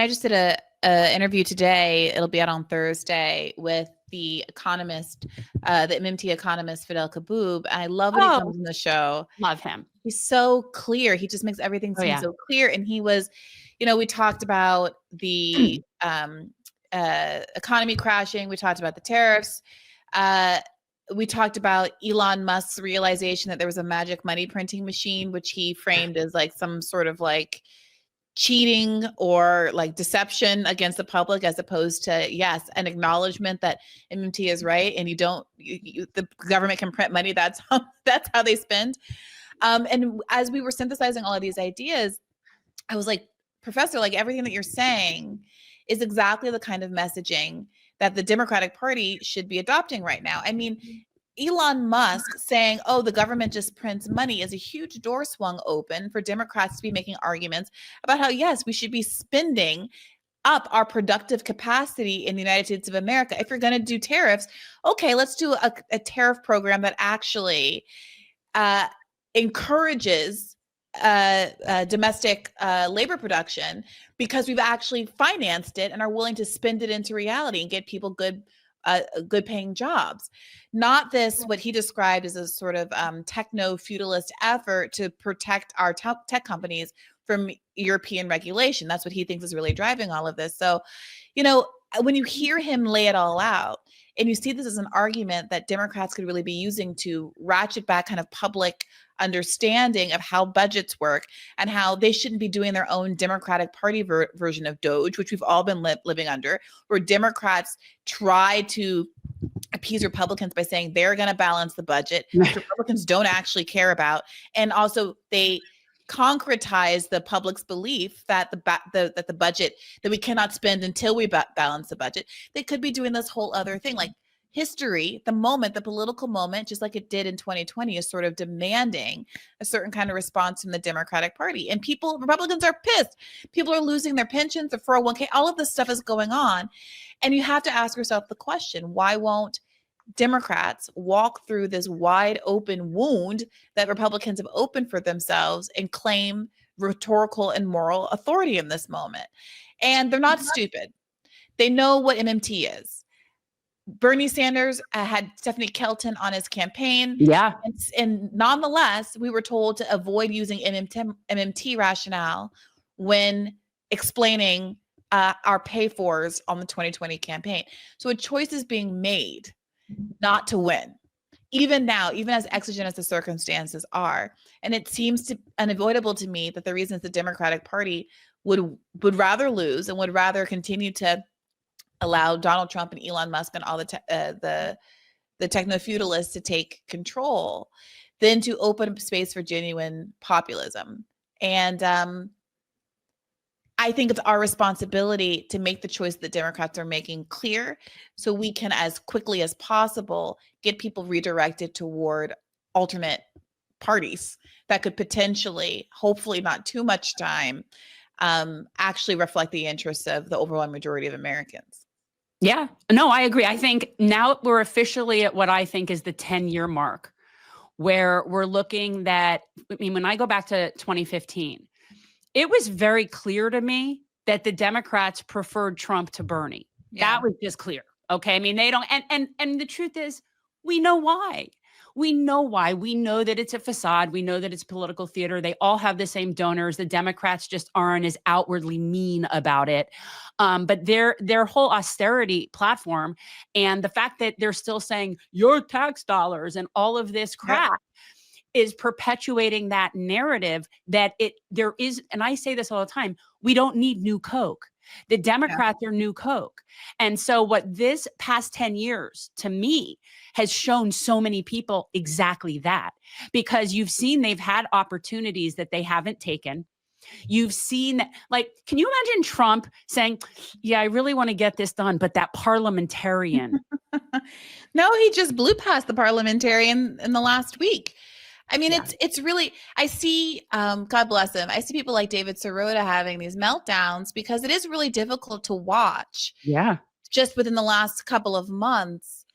I just did a interview today. It'll be out on Thursday with the economist, the MMT economist, Fidel Kaboob. I love when he comes on the show. Love him. He's so clear. He just makes everything seem so clear. And he was, we talked about the economy crashing. We talked about the tariffs. We talked about Elon Musk's realization that there was a magic money printing machine, which he framed as like some sort of like cheating or like deception against the public, as opposed to, yes, an acknowledgement that MMT is right. And the government can print money. That's how they spend. And as we were synthesizing all of these ideas, I was like, Professor, like everything that you're saying is exactly the kind of messaging that the Democratic Party should be adopting right now. I mean, Elon Musk saying, oh, the government just prints money is a huge door swung open for Democrats to be making arguments about how, yes, we should be spending up our productive capacity in the United States of America. If you're going to do tariffs, okay, let's do a tariff program that actually encourages domestic labor production, because we've actually financed it and are willing to spend it into reality and get people good paying jobs. Not this, what he described as a sort of techno-feudalist effort to protect our tech companies from European regulation. That's what he thinks is really driving all of this. So, when you hear him lay it all out, and you see this as an argument that Democrats could really be using to ratchet back kind of public understanding of how budgets work and how they shouldn't be doing their own Democratic Party version of DOGE, which we've all been living under, where Democrats try to appease Republicans by saying they're going to balance the budget, which Republicans don't actually care about. And also they concretize the public's belief that the budget, that we cannot spend until we balance the budget. They could be doing this whole other thing. Like history, the political moment, just like it did in 2020, is sort of demanding a certain kind of response from the Democratic Party. And Republicans are pissed. People are losing their pensions, their 401k, all of this stuff is going on. And you have to ask yourself the question, why won't Democrats walk through this wide open wound that Republicans have opened for themselves and claim rhetorical and moral authority in this moment? And they're not stupid. They know what MMT is. Bernie Sanders had Stephanie Kelton on his campaign. Yeah. And nonetheless, we were told to avoid using MMT rationale when explaining our pay-fors on the 2020 campaign. So a choice is being made not to win, even now, even as exigent as the circumstances are. And it seems unavoidable to me that the reasons the Democratic Party would rather lose and would rather continue to allow Donald Trump and Elon Musk and all the techno-feudalists to take control than to open up space for genuine populism. And I think it's our responsibility to make the choice that Democrats are making clear, so we can, as quickly as possible, get people redirected toward alternate parties that could potentially, hopefully not too much time, actually reflect the interests of the overwhelming majority of Americans. Yeah, no, I agree. I think now we're officially at what I think is the 10-year mark, where we're looking that, when I go back to 2015, it was very clear to me that the Democrats preferred Trump to Bernie. Yeah. That was just clear. Okay. They don't, and the truth is, we know why. We know why. We know that it's a facade. We know that it's political theater. They all have the same donors. The Democrats just aren't as outwardly mean about it. But their whole austerity platform, and the fact that they're still saying your tax dollars and all of this crap, is perpetuating that narrative that there is, and I say this all the time, we don't need new Coke. The Democrats are new Coke. And so what this past 10 years to me has shown so many people exactly that, because you've seen they've had opportunities that they haven't taken. You've seen that, like, can you imagine Trump saying, yeah, I really want to get this done, but that parliamentarian. No, he just blew past the parliamentarian in the last week. I mean, it's really, I see, God bless him, I see people like David Sirota having these meltdowns because it is really difficult to watch. Yeah. Just within the last couple of months,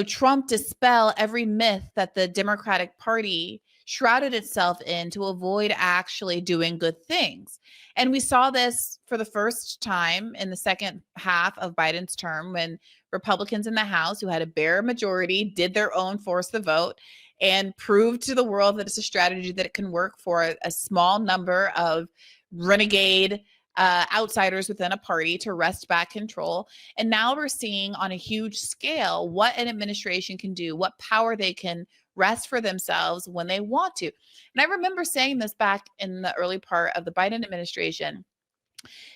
Trump dispel every myth that the Democratic Party shrouded itself in to avoid actually doing good things. And we saw this for the first time in the second half of Biden's term when Republicans in the House, who had a bare majority, did their own force the vote and proved to the world that it's a strategy that it can work for a small number of renegade outsiders within a party to wrest back control. And now we're seeing on a huge scale what an administration can do, what power they can wrest for themselves when they want to. And I remember saying this back in the early part of the Biden administration.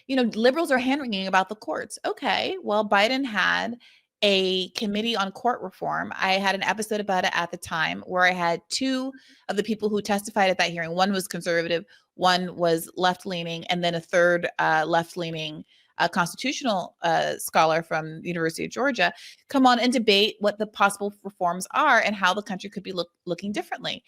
You know, liberals are hand-wringing about the courts. Okay, well, Biden had a committee on court reform. I had an episode about it at the time where I had two of the people who testified at that hearing. One was conservative, one was left-leaning, and then a third left-leaning constitutional scholar from the University of Georgia come on and debate what the possible reforms are and how the country could be looking differently.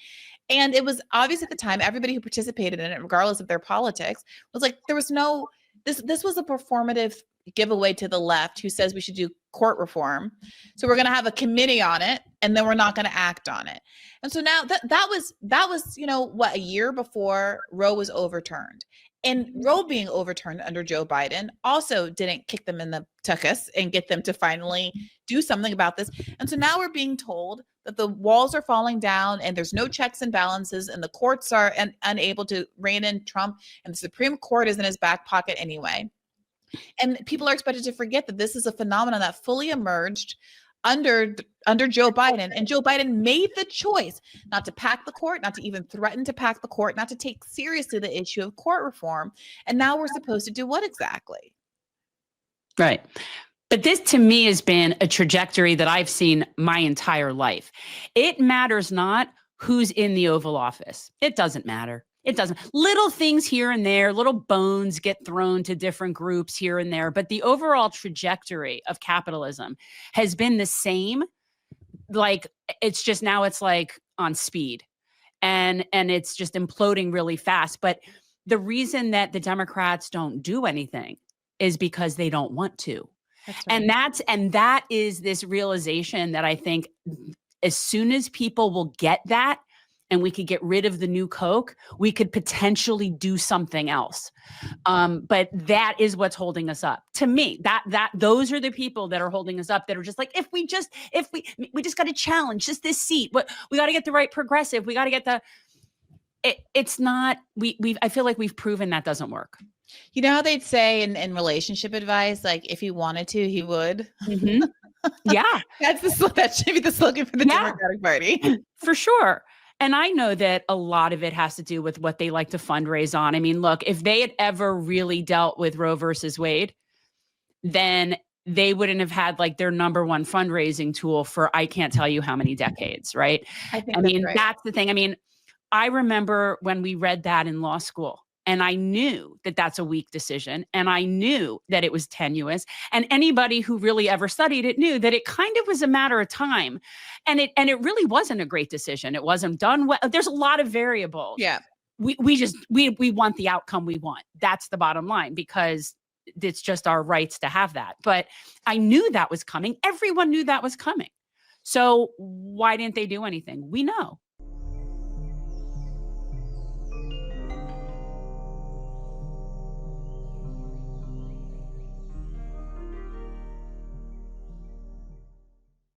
And it was obvious at the time, everybody who participated in it, regardless of their politics, was like, there was no, this was a performative giveaway to the left who says we should do court reform. So we're going to have a committee on it, and then we're not going to act on it. And so now that was, you know, what, a year before Roe was overturned. And Roe being overturned under Joe Biden also didn't kick them in the tuchus and get them to finally do something about this. And so now we're being told that the walls are falling down and there's no checks and balances and the courts are unable to rein in Trump and the Supreme Court is in his back pocket anyway. And people are expected to forget that this is a phenomenon that fully emerged under Joe Biden. And Joe Biden made the choice not to pack the court, not to even threaten to pack the court, not to take seriously the issue of court reform. And now we're supposed to do what exactly? Right. But this to me has been a trajectory that I've seen my entire life. It matters not who's in the Oval Office. It doesn't matter. It doesn't. Little things here and there, little bones get thrown to different groups here and there. But the overall trajectory of capitalism has been the same. Like, it's just now it's like on speed and it's just imploding really fast. But the reason that the Democrats don't do anything is because they don't want to. That's right. And that is this realization that I think as soon as people will get that, and we could get rid of the new Coke, we could potentially do something else. But that is what's holding us up. To me, those are the people that are holding us up, that are just like, we just got to challenge just this seat. We got to get the right progressive. We got to get it's not, I feel like we've proven that doesn't work. You know how they'd say in relationship advice, like, if he wanted to, he would. Mm-hmm. Yeah. That should be the slogan for the Democratic Party. For sure. And I know that a lot of it has to do with what they like to fundraise on. I mean, look, if they had ever really dealt with Roe versus Wade, then they wouldn't have had like their number one fundraising tool for I can't tell you how many decades, right? I mean, that's the thing. I mean, I remember when we read that in law school, and I knew that that's a weak decision. And I knew that it was tenuous. And anybody who really ever studied it knew that it kind of was a matter of time. And it really wasn't a great decision. It wasn't done well. There's a lot of variables. Yeah. We want the outcome we want. That's the bottom line, because it's just our rights to have that. But I knew that was coming. Everyone knew that was coming. So why didn't they do anything? We know.